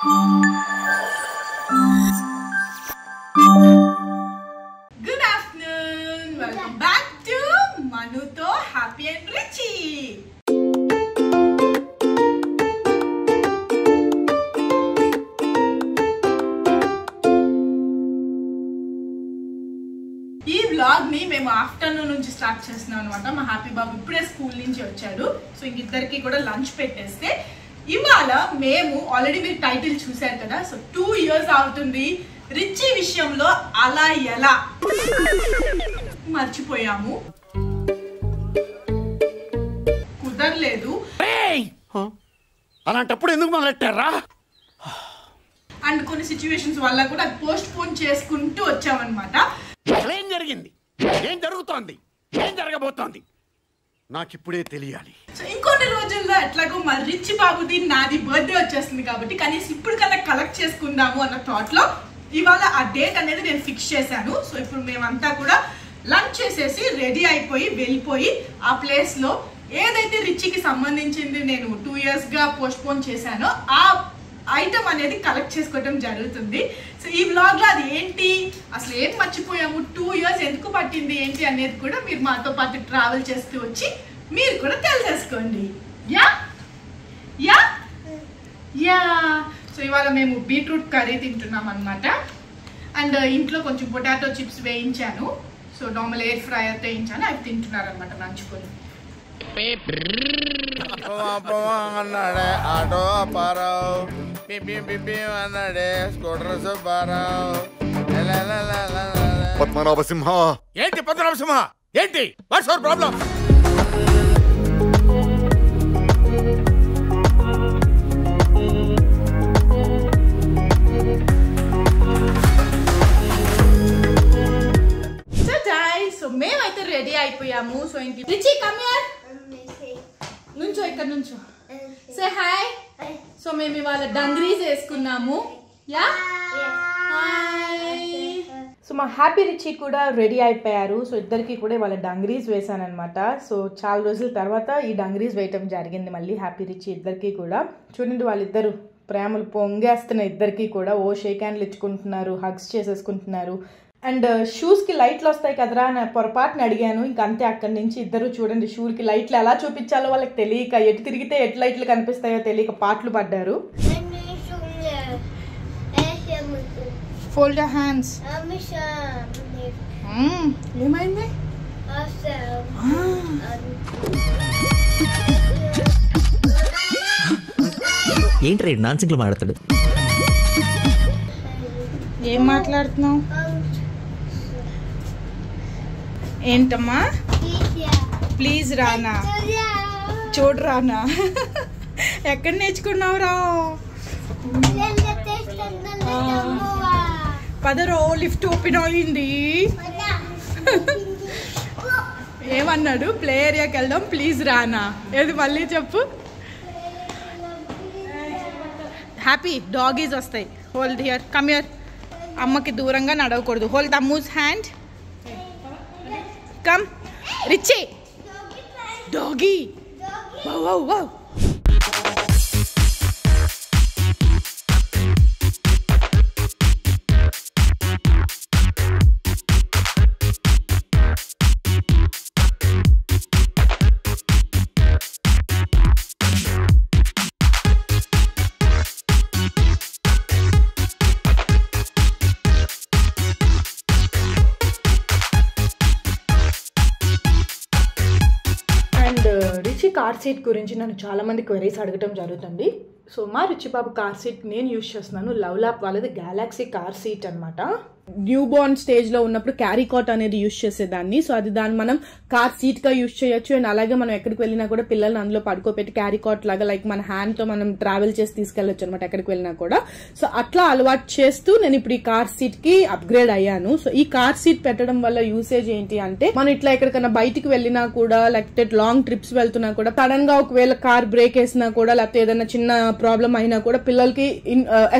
Good afternoon. Welcome back to Manuto Happy and Richie. ఈ vlog ని మేము afternoon నుంచి స్టార్ట్ చేస్తున్నాం అన్నమాట. మా హ్యాపీ బాబు ఇప్పుడే స్కూల్ నుంచి వచ్చాడు. సో ఇంకిద్దరికి కూడా లంచ్ పెట్టేస్తే ఇవాళ మేము ఆల్రెడీ మీరు టైటిల్ చూసారు కదా. సో 2 years అవుతుంది రిచీ విషయంలో అలా ఎలా మర్చిపోయాము, కుదరలేదు. అలాంటప్పుడు ఎందుకు మొదలెట్టారా? అండ్ కొన్ని సిచ్యువేషన్స్ వల్ల కూడా పోస్ట్ పోన్ చేసుకుంటూ వచ్చామన్నమాట. ఏం జరిగింది, ఏం జరుగుతోంది, ఏం జరగబోతోంది నాకిప్పుడే తెలియాలి. సో ఇంకొన్ని రోజుల్లో ఎట్లాగో మా రిచ్ బాబుది నాది బర్త్డే వచ్చేస్తుంది కాబట్టి కనీసం ఇప్పుడు కన్నా కలెక్ట్ చేసుకుందాము అన్న థాట్ లో ఇవాళ ఆ డేట్ అనేది నేను ఫిక్స్ చేశాను. సో ఇప్పుడు మేమంతా కూడా లంచ్ చేసేసి రెడీ అయిపోయి వెళ్ళిపోయి ఆ ప్లేస్ లో ఏదైతే రిచికి సంబంధించింది నేను 2 years గా పోస్ట్ పోన్ చేశానో ఆ ఐటమ్ అనేది కలెక్ట్ చేసుకోవడం జరుగుతుంది. సో ఈ వ్లాగ్ లో అది ఏంటి, అసలు ఏం మర్చిపోయాము, 2 years ఎందుకు పట్టింది ఏంటి అనేది కూడా మీరు మాతో పాటు ట్రావెల్ చేస్తూ వచ్చి మీరు కూడా తెలిసేసుకోండి. యా యా యా సో ఇవాళ మేము బీట్రూట్ కర్రీ తింటున్నాం అనమాట. అండ్ ఇంట్లో కొంచెం పొటాటో చిప్స్ వేయించాను. సో నార్మల్ ఎయిర్ ఫ్రైయర్ వేయించాను, అవి తింటున్నారు అనమాట నంచుకొని. అన్నాడే ఆటో అప్పారావు, అన్నాడే స్కూటర్ సుబ్బారావు. పద్మనాభ సింహ. ఏంటి పద్మనాభ సింహ, ఏంటి వాట్స్ యువర్ ప్రాబ్లం? సో మేమైతే రెడీ అయిపోయాము. సో ఇంటి రిచి కమ్ హియర్, నుంచో ఇక్కడ నుంచో, సే హాయ్. సో మేము ఇవాళ డంగ్రీస్ వేసుకున్నాము. Yeah hi. సో మా హ్యాపీ రిచి కూడా రెడీ అయిపోయారు. సో ఇద్దరికి కూడా ఇవాళ డంగ్రీస్ వేసాను అనమాట. సో చాలా రోజుల తర్వాత ఈ డంగ్రీస్ వేయటం జరిగింది మళ్ళీ హ్యాపీ రిచి ఇద్దరికి కూడా. చూడండి వాళ్ళిద్దరు ప్రేమలు పొంగేస్తున్నాయి ఇద్దరికి కూడా. ఓ షేక్ హ్యాండ్లు ఇచ్చుకుంటున్నారు, హగ్స్ చేసేసుకుంటున్నారు. అండ్ షూస్కి లైట్లు వస్తాయి కదరా నా పొరపాటుని అడిగాను. ఇంక అంతే, అక్కడి నుంచి ఇద్దరు చూడండి షూకి లైట్లు ఎలా చూపించాలో వాళ్ళకి తెలియక, ఎటు తిరిగితే ఎటు లైట్లు కనిపిస్తాయో తెలియక పాటలు పడ్డారు. Fold your hands. ఏమైంది? ఏంటి నాన్సింగ్ లో మాట్లాడతాడు? ఏం మాట్లాడుతున్నావు? ఏంటమ్మా? ప్లీజ్ రానా, చూడు రానా. ఎక్కడ నేర్చుకున్నావు రా? పదరో లిఫ్ట్ ఓపెన్ అయింది. ఏమన్నాడు? ప్లే ఏరియాకి వెళ్దాం ప్లీజ్ రానా. ఏది మళ్ళీ చెప్పు. హ్యాపీ డాగీస్ వస్తాయి. Hold here, come here. అమ్మకి దూరంగా నడవకూడదు. హోల్డ్ తమ్మూస్ hand. Come Richi. Doggy. Wow wow wow. Richi car seat గురించి నన్ను చాలామంది క్వెరీస్ అడగటం జరుగుతుంది. సో మా రిచి బాబు కార్ సీట్ నేను యూజ్ చేస్తున్నాను. లవ్ ల్యాప్ వాళ్ళది గ్యాలక్సీ కార్ సీట్ అనమాట. న్యూ బోర్న్ స్టేజ్ లో ఉన్నప్పుడు క్యారీ కాట్ అనేది యూజ్ చేసేదాన్ని. సో అది దాన్ని మనం కార్ సీట్ గా యూజ్ చేయొచ్చు. అండ్ అలాగే మనం ఎక్కడికి వెళ్ళినా కూడా పిల్లల్ని అందులో పడుకోబెట్టి క్యారీ కాట్ లాగా లైక్ మన హ్యాండ్ తో మనం ట్రావెల్ చేసి తీసుకెళ్లొచ్చు అనమాట ఎక్కడికి వెళ్ళినా కూడా. సో అట్లా అలవాటు చేస్తూ నేను ఇప్పుడు ఈ కార్ సీట్ కి అప్గ్రేడ్ అయ్యాను. సో ఈ కార్ సీట్ పెట్టడం వల్ల యూసేజ్ ఏంటి అంటే, మనం ఇట్లా ఎక్కడికైనా బయటికి వెళ్ళినా కూడా లేకపోతే లాంగ్ ట్రిప్స్ వెళ్తున్నా కూడా సడన్ గా ఒకవేళ కార్ బ్రేక్ వేసినా కూడా లేకపోతే ఏదైనా చిన్న ప్రాబ్లం అయినా కూడా పిల్లలకి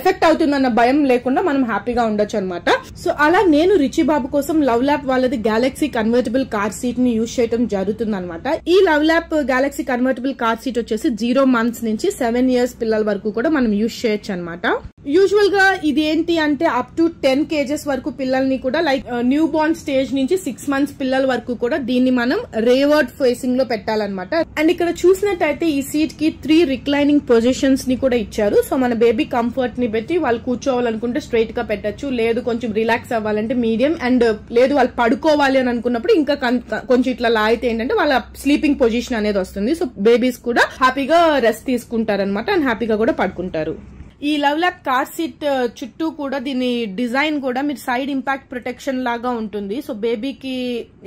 ఎఫెక్ట్ అవుతుందన్న భయం లేకుండా మనం హ్యాపీగా ఉండొచ్చు అనమాట. సో అలా నేను రిచి బాబు కోసం లవ్ ల్యాప్ వాళ్ళది గ్యాలక్సీ కన్వర్టబుల్ కార్ సీట్ ని యూజ్ చేయడం జరుగుతుంది అనమాట. ఈ love lap Galaxy convertible car seat వచ్చేసి 0 months నుంచి 7 years పిల్లల వరకు కూడా మనం యూజ్ చేయొచ్చు అనమాట. యూజువల్ గా ఇది ఏంటి అంటే అప్ టు 10 kgs వరకు పిల్లల్ని కూడా లైక్ న్యూ బోర్న్ స్టేజ్ నుంచి 6 months పిల్లల వరకు కూడా దీన్ని మనం రేవర్డ్ ఫేసింగ్ లో పెట్టాలన్నమాట. అండ్ ఇక్కడ చూసినట్టయితే ఈ సీట్ కి 3 రిక్లైనింగ్ పొజిషన్స్ ని కూడా ఇచ్చారు. సో మన బేబీ కంఫర్ట్ ని బట్టి వాళ్ళు కూర్చోవాలనుకుంటే స్ట్రైట్ గా పెట్టచ్చు, లేదు కొంచెం రిలాక్స్ అవ్వాలంటే మీడియం, అండ్ లేదు వాళ్ళు పడుకోవాలి అని అనుకున్నప్పుడు ఇంకా కొంచెం ఇట్లా లాగితే ఏంటంటే వాళ్ళ స్లీపింగ్ పొజిషన్ అనేది వస్తుంది. సో బేబీస్ కూడా హ్యాపీగా రెస్ట్ తీసుకుంటారనమాట అండ్ హ్యాపీగా కూడా పడుకుంటారు. ఈ లవ్ ల్యాప్ కార్ సీట్ చుట్టూ కూడా దీని డిజైన్ కూడా మీరు సైడ్ ఇంపాక్ట్ ప్రొటెక్షన్ లాగా ఉంటుంది. సో బేబీకి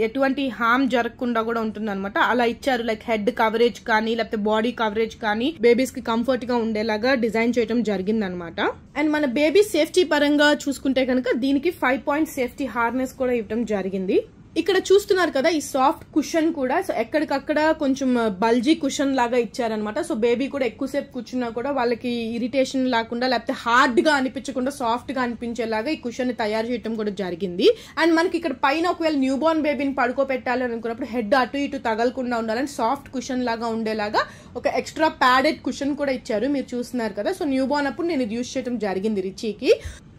ఎటువంటి హార్మ్ జరగకుండా కూడా ఉంటుంది అనమాట. అలా ఇచ్చారు, లైక్ హెడ్ కవరేజ్ కానీ లేకపోతే బాడీ కవరేజ్ కానీ బేబీస్ కి కంఫర్ట్ గా ఉండేలాగా డిజైన్ చేయడం జరిగింది అనమాట. అండ్ మన బేబీ సేఫ్టీ పరంగా చూసుకుంటే కనుక దీనికి 5 point సేఫ్టీ హార్నెస్ కూడా ఇవ్వడం జరిగింది. ఇక్కడ చూస్తున్నారు కదా ఈ సాఫ్ట్ కుషన్ కూడా సో ఎక్కడికక్కడ కొంచెం బల్జీ కుషన్ లాగా ఇచ్చారనమాట. సో బేబీ కూడా ఎక్కువసేపు కూర్చున్నా కూడా వాళ్ళకి ఇరిటేషన్ లేకుండా లేకపోతే హార్డ్ గా అనిపించకుండా సాఫ్ట్ గా అనిపించేలాగా ఈ కుషన్ ని తయారు చేయడం కూడా జరిగింది. అండ్ మనకి ఇక్కడ పైన ఒకవేళ న్యూ బోర్న్ బేబీని పడుకోబెట్టాలి అనుకున్నప్పుడు హెడ్ అటు ఇటు తగలకుండా ఉండాలని సాఫ్ట్ కుషన్ లాగా ఉండేలాగా ఒక ఎక్స్ట్రా ప్యాడెడ్ కుషన్ కూడా ఇచ్చారు, మీరు చూస్తున్నారు కదా. సో న్యూ బోర్న్ అప్పుడు నేను ఇది యూజ్ చేయడం జరిగింది రిచీకి.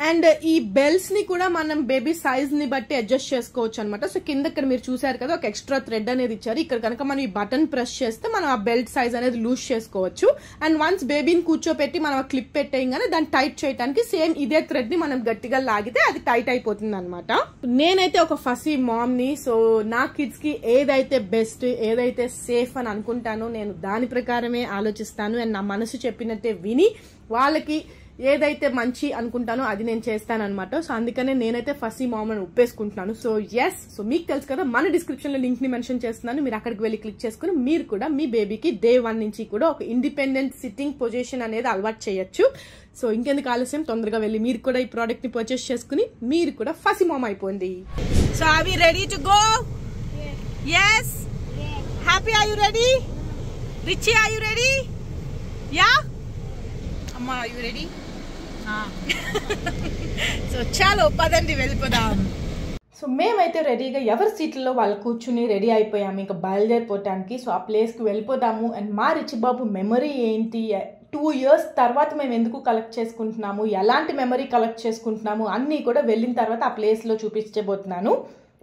అండ్ ఈ బెల్స్ ని కూడా మనం బేబీ సైజ్ ని బట్టి అడ్జస్ట్ చేసుకోవచ్చు అనమాట. సో కింద ఇక్కడ మీరు చూసారు కదా ఒక ఎక్స్ట్రా థ్రెడ్ అనేది ఇచ్చారు. ఇక్కడ కనుక మనం ఈ బటన్ ప్రెస్ చేస్తే మనం ఆ బెల్ట్ సైజ్ అనేది లూజ్ చేసుకోవచ్చు. అండ్ వన్స్ బేబీని కూర్చోపెట్టి మనం ఆ క్లిప్ పెట్టేయగానే దాన్ని టైట్ చేయడానికి సేమ్ ఇదే థ్రెడ్ ని మనం గట్టిగా లాగితే అది టైట్ అయిపోతుంది అనమాట. నేనైతే ఒక ఫసీ మామ్ ని, సో నా కిడ్స్ కి ఏదైతే బెస్ట్ ఏదైతే సేఫ్ అని అనుకుంటానో నేను దాని ప్రకారమే ఆలోచిస్తాను. అండ్ నా మనసు చెప్పినట్టే విని వాళ్ళకి ఏదైతే మంచి అనుకుంటానో అది నేను చేస్తాను అనమాట. సో అందుకనే నేనైతే ఫసీ మామ్ అని ఒప్పేసుకుంటున్నాను. సో ఎస్, సో మీకు తెలుసు కదా మన డిస్క్రిప్షన్ లో లింక్ ని మెన్షన్ చేస్తున్నాను, మీరు అక్కడికి వెళ్ళి క్లిక్ చేసుకుని మీరు కూడా మీ బేబీకి day 1 నుంచి కూడా ఒక ఇండిపెండెంట్ సిట్టింగ్ పొజిషన్ అనేది అలవాటు చేయొచ్చు. సో ఇంకెందుకు ఆలస్యం, తొందరగా వెళ్ళి మీరు కూడా ఈ ప్రోడక్ట్ ని పర్చేస్ చేసుకుని మీరు కూడా ఫసీ మామ్ అయిపోండి. So are we ready to go? yes happy, are you ready? Richie, are you ready? yeah amma, are you ready? So చాలు పదండి వెళ్ళిపోదాం. సో మేమైతే రెడీగా ఎవరి సీట్లలో వాళ్ళు కూర్చుని రెడీ అయిపోయాము ఇంకా బయలుదేరిపోవటానికి. సో ఆ ప్లేస్కి వెళ్ళిపోదాము. అండ్ మా రిచి బాబు మెమరీ ఏంటి, 2 years తర్వాత మేము ఎందుకు కలెక్ట్ చేసుకుంటున్నాము, ఎలాంటి మెమరీ కలెక్ట్ చేసుకుంటున్నాము అన్నీ కూడా వెళ్ళిన తర్వాత ఆ ప్లేస్లో చూపించబోతున్నాను.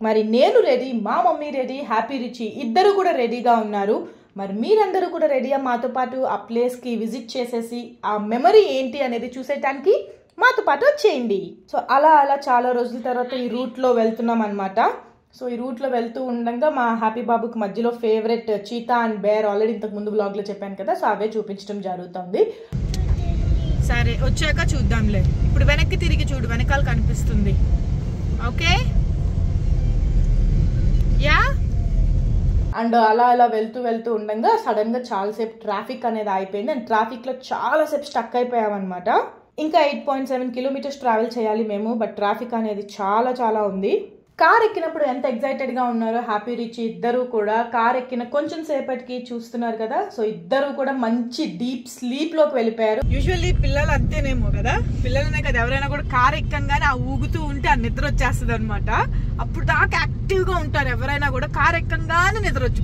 మరి నేను రెడీ, మా మమ్మీ రెడీ, హ్యాపీ రిచి ఇద్దరు కూడా రెడీగా ఉన్నారు. మరి మీరందరూ కూడా రెడీగా మాతో పాటు ఆ ప్లేస్కి విజిట్ చేసేసి ఆ మెమరీ ఏంటి అనేది చూసేటానికి మాతో పాటు వచ్చేయండి. సో అలా చాలా రోజుల తర్వాత ఈ రూట్లో వెళ్తున్నాం అనమాట. సో ఈ రూట్లో వెళ్తూ ఉండగా మా హ్యాపీ బాబుకి మధ్యలో favourite cheetah and bear already ఇంతకు ముందు వ్లాగ్లో చెప్పాను కదా, సో అవే చూపించడం జరుగుతుంది. సరే వచ్చాక చూద్దాంలే, ఇప్పుడు వెనక్కి తిరిగి చూడు, వెనకాల కనిపిస్తుంది. Okay yeah. అండ్ అలా వెళ్తూ ఉండగా సడన్ గా చాలాసేపు ట్రాఫిక్ అనేది అయిపోయింది. అండ్ ట్రాఫిక్ లో చాలాసేపు స్టక్ అయిపోయామన్నమాట. ఇంకా 8.7 kilometers ట్రావెల్ చేయాలి మేము, బట్ ట్రాఫిక్ అనేది చాలా ఉంది. కార్ ఎక్కినప్పుడు ఎంత ఎక్సైటెడ్ గా ఉన్నారో హ్యాపీ రిచి ఇద్దరు కూడా. కార్ ఎక్కిన కొంచెం సేపటికి చూస్తున్నారు కదా, సో ఇద్దరు కూడా మంచి డీప్ స్లీప్ లోకి వెళ్ళిపోయారు. యూజువల్లీ పిల్లలు అంతేనేమో కదా, పిల్లలనే కదా ఎవరైనా కూడా కార్ ఎక్కంగానే ఆ ఊగుతూ ఉంటే ఆ నిద్ర వచ్చేస్తుంది అనమాట. అప్పుడు దాకా యాక్టివ్ గా ఉంటారు ఎవరైనా కూడా, కార్ ఎక్కంగానే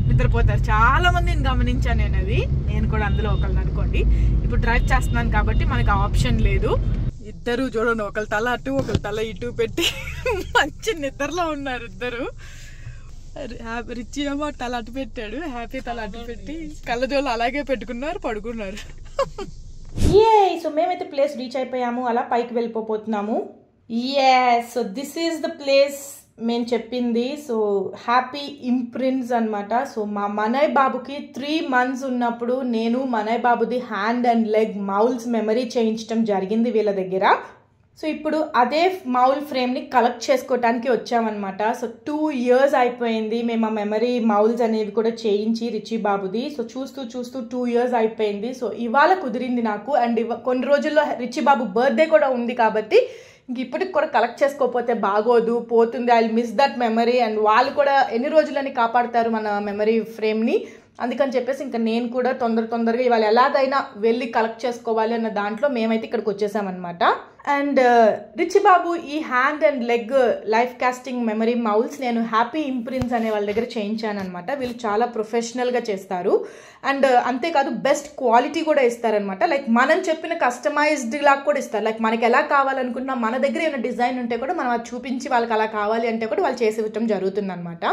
నిద్రపోతారు. చాలా మందిని గమనించాను నేను, అది నేను కూడా అందులో ఒకళ్ళని అనుకోండి. ఇప్పుడు డ్రైవ్ చేస్తున్నాను కాబట్టి మనకు ఆప్షన్ లేదు. ఇద్దరు చూడండి, ఒకళ్ళ తల అటు ఒకళ్ళ తల ఇటు పెట్టి మంచి నిద్రలో ఉన్నారు ఇద్దరు. రిచి ఏమో తల అటు పెట్టాడు, హ్యాపీ తల అటు పెట్టి కళ్ళజోళ్ళు అలాగే పెట్టుకున్నారు, పడుకున్నారు. సో మేమైతే ప్లేస్ రీచ్ అయిపోయాము, అలా పైకి వెళ్ళిపోతున్నాము. So this is the place మేము చెప్పింది. సో హ్యాపీ ఇంప్రింట్స్ అనమాట. సో మా మనయ్ బాబుకి 3 months ఉన్నప్పుడు నేను మనయ్ బాబుది hand and leg moulds memory చేయించడం జరిగింది వీళ్ళ దగ్గర. సో ఇప్పుడు అదే మౌల్ ఫ్రేమ్ని కలెక్ట్ చేసుకోవటానికి వచ్చామన్నమాట. సో 2 years అయిపోయింది మేము ఆ మెమరీ మౌల్స్ అనేవి కూడా చేయించి రిచి బాబుది. సో చూస్తూ 2 years అయిపోయింది. సో ఇవాళ కుదిరింది నాకు. అండ్ కొన్ని రోజుల్లో రిచి బాబు బర్త్డే కూడా ఉంది కాబట్టి ఇంక ఇప్పటికి కూడా కలెక్ట్ చేసుకోకపోతే బాగోదు, పోతుంది, I miss that memory. And వాళ్ళు కూడా ఎన్ని రోజులని కాపాడుతారు మన మెమరీ ఫ్రేమ్ని. అందుకని చెప్పేసి ఇంకా నేను కూడా తొందరగా ఇవాళ ఎలాగైనా వెళ్ళి కలెక్ట్ చేసుకోవాలి అన్న దాంట్లో మేమైతే ఇక్కడికి వచ్చేసామన్నమాట. అండ్ రిచి బాబు ఈ hand and leg life casting memory moulds నేను హ్యాపీ ఇంప్రింట్స్ అనే వాళ్ళ దగ్గర చేయించాను అనమాట. వీళ్ళు చాలా ప్రొఫెషనల్గా చేస్తారు అండ్ అంతేకాదు బెస్ట్ క్వాలిటీ కూడా ఇస్తారనమాట. లైక్ మనం చెప్పిన కస్టమైజ్డ్ లాగా కూడా ఇస్తారు. లైక్ మనకి ఎలా కావాలనుకున్నా మన దగ్గర ఏమైనా డిజైన్ ఉంటే కూడా మనం అది చూపించి వాళ్ళకి అలా కావాలి అంటే కూడా వాళ్ళు చేసి ఇవ్వటం జరుగుతుంది అనమాట.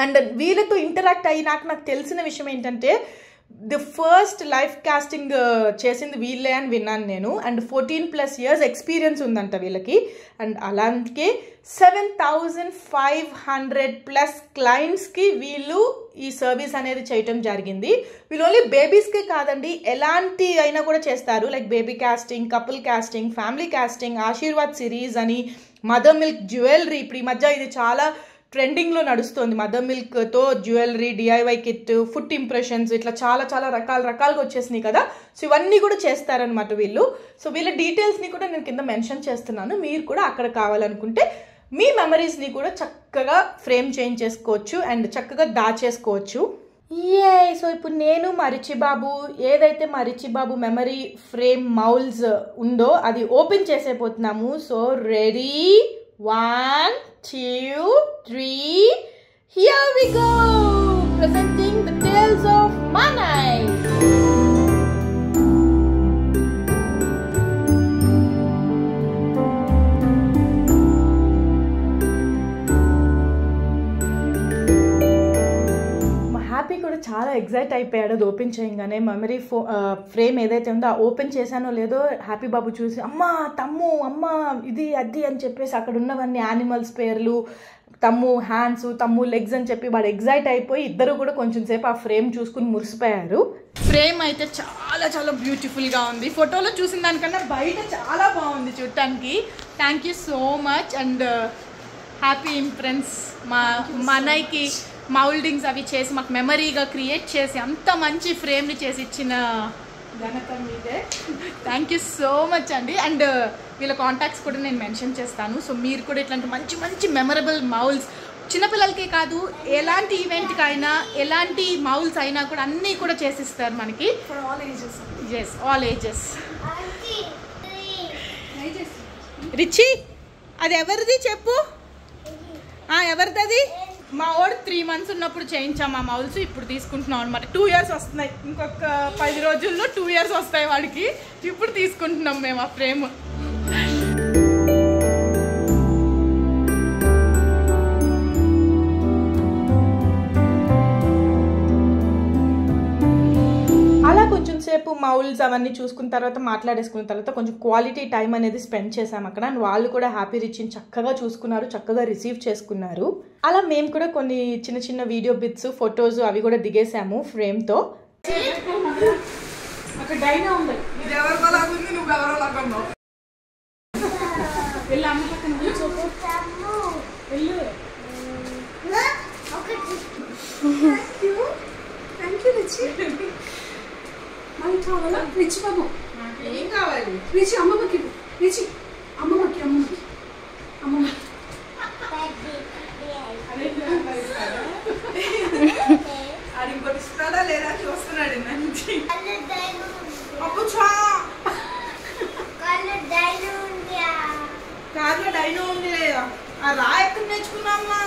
అండ్ వీళ్ళతో ఇంటరాక్ట్ అయ్యి నాకు తెలిసిన విషయం ఏంటంటే ది ఫస్ట్ లైఫ్ కాస్టింగ్ చేసింది వీళ్ళే అని విన్నాను నేను. అండ్ 14+ years ఎక్స్పీరియన్స్ ఉందంట వీళ్ళకి. అండ్ అలాగే 7,500+ క్లయింట్స్కి వీళ్ళు ఈ సర్వీస్ అనేది చేయటం జరిగింది. వీళ్ళు ఓన్లీ బేబీస్కే కాదండి, ఎలాంటి అయినా కూడా చేస్తారు. Like baby casting, couple casting, family casting, Aashirwad series అని, మదర్ మిల్క్ జ్యువెలరీ. ఇప్పుడు ఈ మధ్య ఇది చాలా ట్రెండింగ్లో నడుస్తుంది. మదర్ మిల్క్తో jewellery, DIY kit, food impressions, ఇట్లా చాలా రకాలుగా వచ్చేసినాయి కదా. సో ఇవన్నీ కూడా చేస్తారనమాట వీళ్ళు. సో వీళ్ళ డీటెయిల్స్ని కూడా నేను కింద మెన్షన్ చేస్తున్నాను. మీరు కూడా అక్కడ కావాలనుకుంటే మీ మెమరీస్ని కూడా చక్కగా ఫ్రేమ్ చేంజ్ చేసుకోవచ్చు అండ్ చక్కగా దాచేసుకోవచ్చు. సో ఇప్పుడు నేను మా రిచి బాబు ఏదైతే మా రిచి బాబు మెమరీ ఫ్రేమ్ మౌల్స్ ఉందో అది ఓపెన్ చేసేపోతున్నాము. So ready, 1, 2, 3. Here we go! Presenting the tales of Manai. Happy కూడా చాలా ఎగ్జైట్ అయిపోయాడు అది ఓపెన్ చేయగానే. మెమరీ ఫ్రేమ్ ఏదైతే ఉందో ఆ ఓపెన్ చేశానో లేదో హ్యాపీ బాబు చూసి అమ్మ తమ్ము అమ్మ ఇది అది అని చెప్పేసి అక్కడ ఉన్నవన్నీ యానిమల్స్ పేర్లు, తమ్ము హ్యాండ్స్, తమ్ము లెగ్స్ అని చెప్పి వాడు ఎగ్జైట్ అయిపోయి ఇద్దరు కూడా కొంచెం సేపు ఆ ఫ్రేమ్ చూసుకుని మురిసిపోయారు. ఫ్రేమ్ అయితే చాలా బ్యూటిఫుల్గా ఉంది. ఫోటోలో చూసిన దానికన్నా బయట చాలా బాగుంది చూడటానికి. Thank you so much and happy impressions. మా మనైకి మౌల్డింగ్స్ అవి చేసి మాకు మెమరీగా క్రియేట్ చేసి అంత మంచి ఫ్రేమ్ని చేసి ఇచ్చిన ఘనత మీదే. థ్యాంక్ యూ సో మచ్ అండి. అండ్ వీళ్ళ కాంటాక్ట్స్ కూడా నేను మెన్షన్ చేస్తాను. సో మీరు కూడా ఇట్లాంటి మంచి మెమరబుల్ మౌల్స్ చిన్నపిల్లలకే కాదు ఎలాంటి ఈవెంట్కి అయినా ఎలాంటి మౌల్స్ అయినా కూడా అన్నీ కూడా చేసిస్తారు మనకి. All ages. రిచి అది ఎవరిది చెప్పు, ఎవరిది అది? మా వాడు 3 months ఉన్నప్పుడు చేయించాం ఆ మౌల్స్. ఇప్పుడు తీసుకుంటున్నాం అనమాట. 2 years వస్తున్నాయి. ఇంకొక 10 రోజుల్లో 2 years వస్తాయి వాడికి. ఇప్పుడు తీసుకుంటున్నాం మేము ఆ ఫ్రేమ్. అలా కొంచెం సేపు మౌల్స్ అవన్నీ చూసుకున్న తర్వాత మాట్లాడేసుకున్న తర్వాత కొంచెం క్వాలిటీ టైం అనేది స్పెండ్ చేసాం అక్కడ. అండ్ వాళ్ళు కూడా హ్యాపీ రిచిని చక్కగా చూసుకున్నారు, చక్కగా రిసీవ్ చేసుకున్నారు. అలా మేము కూడా కొన్ని చిన్న వీడియో బిట్స్, ఫొటోస్ అవి కూడా దిగేసాము ఫ్రేమ్తో. అక్కడ డైనా ఉంది, ఇది ఎవరితో లాగుంది, నువ్వు ఎవరో లాగున్నావు. వెళ్ళి అమ్మ పక్కన కూర్చోపు. వెళ్ళు. Thank you Richie. మనకి కావాలా రిచి బాబు? ఏం కావాలి రిచి? అమ్మమ్మకి రిచి, అమ్మమ్మకి అది ఇంకోటి ఇస్తాడా లేదా చూస్తున్నాడు మంచి. కార్లో డైనో ఉంది లేదా? ఆ రా ఎక్కడ నేర్చుకున్నామ్మా?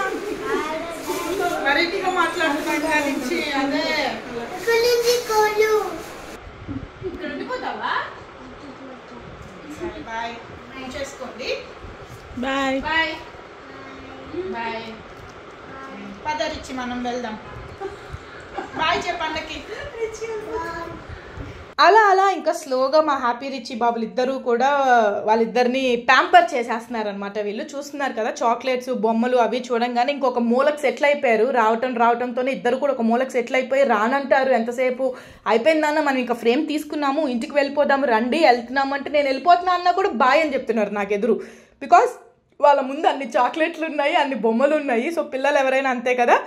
వెరైటీగా మాట్లాడుతున్నా నుంచి. అదే ఇక్కడ ఉండిపోతావా? సరే బాయ్ చేసుకోండి. Bye bye bye. పద రిచి మనం వెళ్దాం. బాయ్ చెప్పండి. అలా ఇంకా స్లోగా మా హ్యాపీ రిచి బాబులు ఇద్దరు కూడా వాళ్ళిద్దరిని ప్యాంపర్ చేసేస్తున్నారు అనమాట. వీళ్ళు చూస్తున్నారు కదా, చాక్లెట్స్, బొమ్మలు అవి చూడంగానే ఇంకొక మూలకు సెటిల్ అయిపోయారు. రావటంతోనే ఇద్దరు కూడా ఒక మూలకు సెటిల్ అయిపోయి రానంటారు. ఎంతసేపు అయిపోయిందన్న, మనం ఇంకా ఫ్రేమ్ తీసుకున్నాము, ఇంటికి వెళ్ళిపోదాము, రండి వెళ్తున్నాము అంటే నేను వెళ్ళిపోతున్నా అన్నా కూడా బాయ్ అని చెప్తున్నారు నాకు ఎదురు. బికాస్ వాళ్ళ ముందు అన్ని చాక్లెట్లు ఉన్నాయి, అన్ని బొమ్మలు ఉన్నాయి. సో పిల్లలు ఎవరైనా అంతే కదా,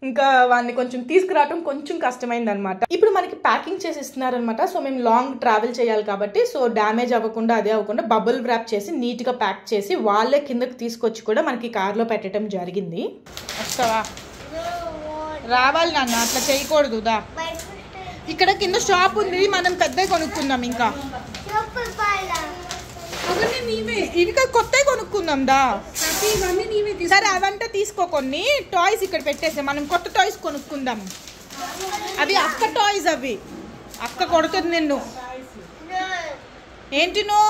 ఇంకా వాడిని కొంచెం తీసుకురావటం కొంచెం కష్టమైంది అనమాట. ఇప్పుడు మనకి ప్యాకింగ్ చేసి ఇస్తున్నారనమాట. సో మేము లాంగ్ ట్రావెల్ చేయాలి కాబట్టి సో డ్యామేజ్ అవ్వకుండా అదే అవ్వకుండా బబుల్ ర్యాప్ చేసి నీట్గా ప్యాక్ చేసి వాళ్ళే కిందకి తీసుకొచ్చి కూడా మనకి కార్లో పెట్టడం జరిగింది. వస్తావా? రావాలి నాన్న, అట్లా చేయకూడదు. దా ఇక్కడ కింద షాప్ ఉంది, మనం పెద్ద కొనుక్కుందాం. ఇంకా ఇంకా కొత్త కొనుక్కుందాం దా. సరే అవంతా తీసుకో, కొన్ని టాయ్స్ ఇక్కడ పెట్టేసే, మనం కొత్త టాయ్స్ కొనుక్కుందాం. అవి అక్క టాయ్స్, అవి అక్క కొడుతుంది నిన్ను. ఏంటి నువ్వు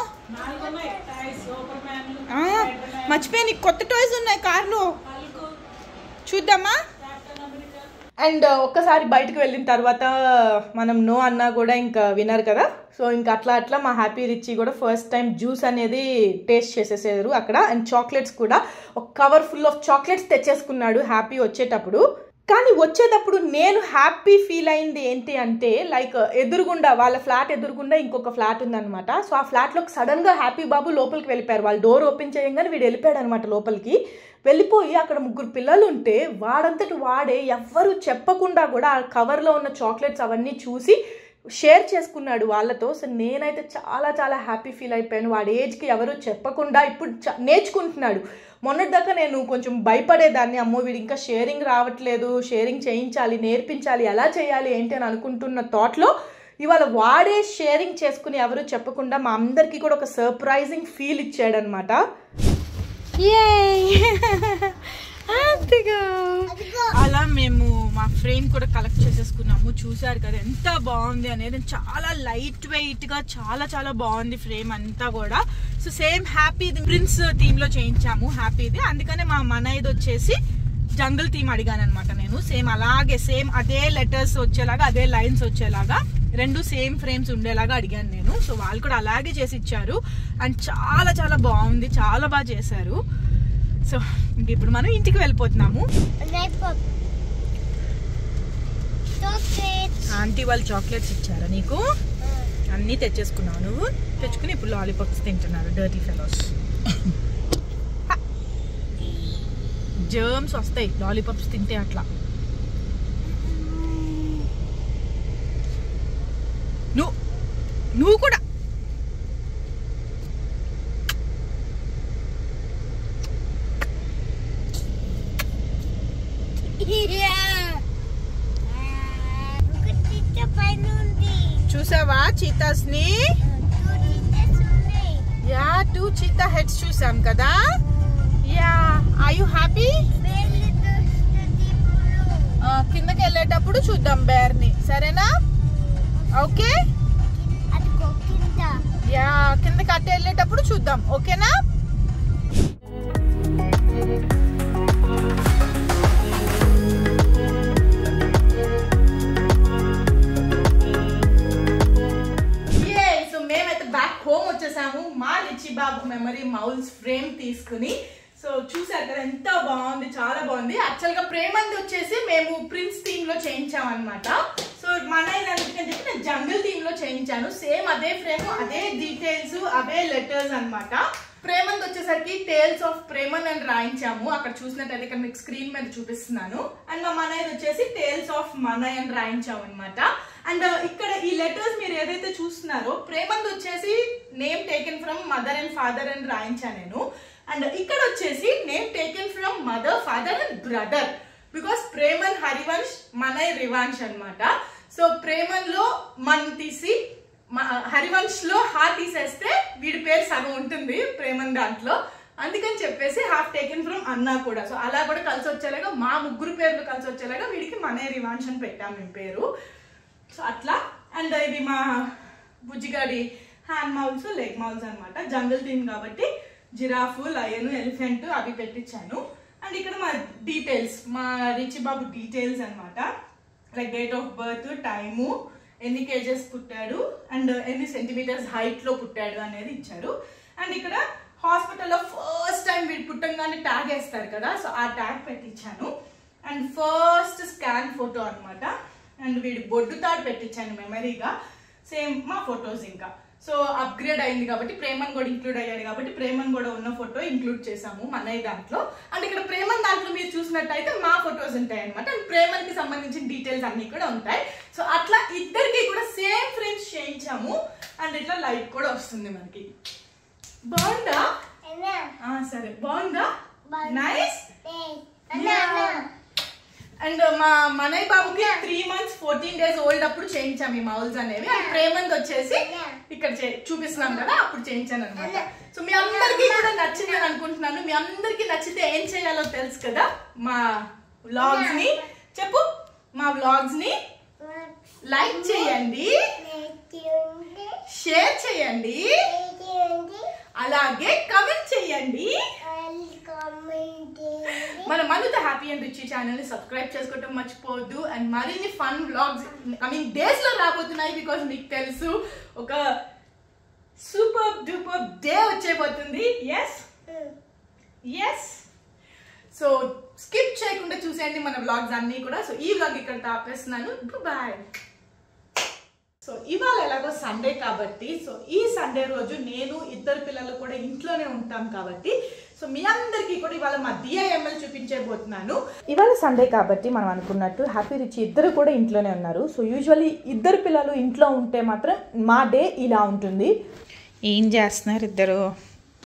మర్చిపోయి, నీకు కొత్త టాయ్స్ ఉన్నాయి కార్లో, చూద్దామా? అండ్ ఒక్కసారి బయటకు వెళ్ళిన తర్వాత మనం నో అన్నా కూడా ఇంకా వినరు కదా. సో ఇంకా అట్లా మా హ్యాపీ రిచీ కూడా ఫస్ట్ టైం జ్యూస్ అనేది టేస్ట్ చేసేసారు అక్కడ. అండ్ చాక్లెట్స్ కూడా ఒక కవర్ ఫుల్ ఆఫ్ చాక్లెట్స్ తెచ్చేసుకున్నాడు హ్యాపీ వచ్చేటప్పుడు. కానీ వచ్చేటప్పుడు నేను హ్యాపీ ఫీల్ అయింది ఏంటి అంటే, లైక్ ఎదురుగుండా వాళ్ళ ఫ్లాట్ ఎదురుగుండా ఇంకొక ఫ్లాట్ ఉందన్నమాట. సో ఆ ఫ్లాట్లోకి సడన్గా హ్యాపీ బాబు లోపలికి వెళ్ళిపోయారు. వాళ్ళు డోర్ ఓపెన్ చేయగానే వీడు వెళ్ళిపోయాడు అనమాట లోపలికి. వెళ్ళిపోయి అక్కడ 3 పిల్లలు ఉంటే వాడంతటి వాడే ఎవ్వరు చెప్పకుండా కూడా ఆ కవర్లో ఉన్న చాక్లెట్స్ అవన్నీ చూసి షేర్ చేసుకున్నాడు వాళ్ళతో. సో నేనైతే చాలా చాలా హ్యాపీ ఫీల్ అయిపోయాను. వాడి ఏజ్కి ఎవరు చెప్పకుండా ఇప్పుడు నేర్చుకుంటున్నాడు. మొన్నటిదాకా నేను కొంచెం భయపడేదాన్ని, అమ్మో వీడు ఇంకా షేరింగ్ రావట్లేదు, షేరింగ్ చేయించాలి, నేర్పించాలి, ఎలా చేయాలి ఏంటి అని అనుకుంటున్న థాట్లో ఇవాళ వాడే షేరింగ్ చేసుకుని ఎవరు చెప్పకుండా మా అందరికీ కూడా ఒక సర్ప్రైజింగ్ ఫీల్ ఇచ్చాడనమాట. అలా మేము మా ఫ్రేమ్ కూడా కలెక్ట్ చేసేసుకున్నాము. చూసారు కదా ఎంత బాగుంది అనేది, చాలా లైట్ వెయిట్ గా చాలా చాలా బాగుంది ఫ్రేమ్ అంతా కూడా. సో సేమ్ హ్యాపీది ప్రిన్స్ థీమ్ లో చేయించాము హ్యాపీది. అందుకనే మా మనైది వచ్చేసి జంగల్ థీమ్ అడిగాను అనమాట నేను. సేమ్ అలాగే సేమ్ అదే లెటర్స్ వచ్చేలాగా, అదే లైన్స్ వచ్చేలాగా, 2 సేమ్ ఫ్రేమ్స్ ఉండేలాగా అడిగాను నేను. సో వాళ్ళు కూడా అలాగే చేసి ఇచ్చారు. అండ్ చాలా చాలా బాగుంది, చాలా బాగా చేశారు. సో ఇంక ఇప్పుడు మనం ఇంటికి వెళ్ళిపోతున్నాము. ఆంటీ వాళ్ళు చాక్లెట్స్ ఇచ్చారా నీకు? అన్నీ తెచ్చేసుకున్నావు నువ్వు. తెచ్చుకుని ఇప్పుడు లాలీపాప్స్ తింటున్నారు డర్టీ ఫెలోస్. జర్మ్స్ వస్తాయి లాలీపాప్స్ తింటే అట్లా. నువ్వు కూడా చూసావా చీతాస్ ని? యా 2 చీతా హెడ్స్ చూసాం కదా. Yeah are you happy? కిందకి వెళ్ళేటప్పుడు చూద్దాం బేర్ ని, సరేనా? ఓకే యా కిందకి అట్టే వెళ్ళేటప్పుడు చూద్దాం, ఓకేనా? హోమ్ వచ్చేసాము మా రిచి బాబు మెమరీ మౌల్స్ ఫ్రేమ్ తీసుకుని. సో చూసారు కదా ఎంత బాగుంది, చాలా బాగుంది. యాక్చువల్ గా ప్రేమంది వచ్చేసి మేము ప్రిన్స్ థీమ్ లో చేయించాం అనమాట. సో మన అందుకని చెప్పి నేను జంగల్ థీమ్ లో చేయించాను. సేమ్ అదే ఫ్రేమ్, అదే డీటెయిల్స్, అవే లెటర్స్ అనమాట. ప్రేమంది వచ్చేసరికి టేల్స్ ఆఫ్ ప్రేమన్ అని రాయించాము. అక్కడ చూసినట్టయితే ఇక్కడ మీకు స్క్రీన్ మీద చూపిస్తున్నాను. అండ్ మా మనయ్ వచ్చేసి టేల్స్ ఆఫ్ మనయ్ అని రాయించాము అనమాట. అండ్ ఇక్కడ ఈ లెటర్స్ మీరు ఏదైతే చూస్తున్నారో ప్రేమంది వచ్చేసి name taken from mother and father అని రాయించాను నేను. అండ్ ఇక్కడ వచ్చేసి name taken from mother, father and brother. Because Preman Harivansh, Manay Rivansh అనమాట. సో ప్రేమన్ లో మన్ తీసి హరివంశ్ లో హా తీసేస్తే వీడి పేరు సగం ఉంటుంది ప్రేమన్ దాంట్లో. అందుకని చెప్పేసి హాఫ్ టేకెన్ ఫ్రమ్ అన్నా కూడా. సో అలా కూడా కలిసి వచ్చేలాగా మా 3 పేర్లు కలిసి వచ్చేలాగా వీడికి మనయ్ రివాంశ్ అని పెట్టాం మేము పేరు. సో అట్లా. అండ్ ఇది మా బుజ్జిగాడి హ్యాండ్ మౌల్స్, లెగ్ మౌల్స్ అనమాట. జంగల్ థీమ్ కాబట్టి జిరాఫ్, లయన్, ఎలిఫెంట్ అవి పెట్టించాను. అండ్ ఇక్కడ మా డీటెయిల్స్, మా రిచి బాబు డీటెయిల్స్ అనమాట. Like date of birth, time, ఎన్ని కేజెస్ పుట్టాడు అండ్ ఎన్ని సెంటీమీటర్స్ హైట్ లో పుట్టాడు అనేది ఇచ్చారు. అండ్ ఇక్కడ హాస్పిటల్లో ఫస్ట్ టైం వీడు పుట్టంగానే ట్యాగ్ వేస్తారు కదా, సో ఆ ట్యాగ్ పెట్టించాను. అండ్ ఫస్ట్ స్కాన్ ఫోటో అనమాట. అండ్ వీడి బొడ్డు తాడు పెట్టించాను మెమరీగా. సేమ్ మా ఫొటోస్ ఇంకా. సో అప్గ్రేడ్ అయింది కాబట్టి ప్రేమన్ కూడా ఇంక్లూడ్ అయ్యాడు కాబట్టి ప్రేమన్ కూడా ఉన్న ఫోటో ఇంక్లూడ్ చేసాము మనయ్య దాంట్లో. అండ్ ఇక్కడ ప్రేమన్ దాంట్లో మీరు చూసినట్టయితే మా ఫొటోస్ ఉంటాయి అనమాట. అండ్ ప్రేమన్ కి సంబంధించిన డీటెయిల్స్ అన్ని కూడా ఉంటాయి. సో అట్లా ఇద్దరికి కూడా సేమ్ ఫ్రేమ్స్ చేయించాము. అండ్ ఇట్లా లైట్ కూడా వస్తుంది మనకి. బాగుందా? సరే బాగుందా? నైస్. అండ్ మా మనయ్య బాబుకి 3 months 14 days ఓల్డ్ అప్పుడు చేయించాము ఈ మౌల్స్ అనేవి. అండ్ ప్రేమంత్ వచ్చేసి ఇక్కడ చూపిస్తున్నాం కదా అప్పుడు చేయించాను అనమాట. సో మీ అందరికీ కూడా నచ్చిందని అనుకుంటున్నాను. మీ అందరికీ నచ్చితే ఏం చేయాలో తెలుసు కదా, మా వ్లాగ్స్ ని చెప్పు, మా వ్లాగ్స్ ని లైక్ చేయండి, షేర్ చేయండి, అలాగే కమెంట్ చేయండి. మన మనుత హ్యాపీ అండ్ రిచీ ఛానల్ ని సబ్స్క్రైబ్ చేసుకోవటం మర్చిపోవద్దు. అండ్ మరిన్ని ఫన్ వ్లాగ్స్ డేస్ లో రాబోతున్నాయి. బికాస్ మీకు తెలుసు ఒక సూపర్ డూపర్ డే వచ్చేపోతుంది. ఎస్ సో స్కిప్ చేయకుండా చూసేయండి మన వ్లాగ్స్ అన్ని కూడా. సో ఈ వ్లాగ్ ఇక్కడ ఆపేస్తున్నాను. బాయ్. సో ఇవాళ ఎలాగో సండే కాబట్టి, సో ఈ సండే రోజు నేను ఇద్దరు పిల్లలు కూడా ఇంట్లోనే ఉంటాం కాబట్టి, సో మీ అందరికీ కూడా ఇవాళ మా DIML చూపించబోతున్నాను. ఇవాళ సండే కాబట్టి మనం అనుకున్నట్టు హ్యాపీ రిచ్ ఇద్దరు కూడా ఇంట్లోనే ఉన్నారు. సో యూజువల్లీ ఇద్దరు పిల్లలు ఇంట్లో ఉంటే మాత్రం మా డే ఇలా ఉంటుంది. ఏం చేస్తున్నారు ఇద్దరు?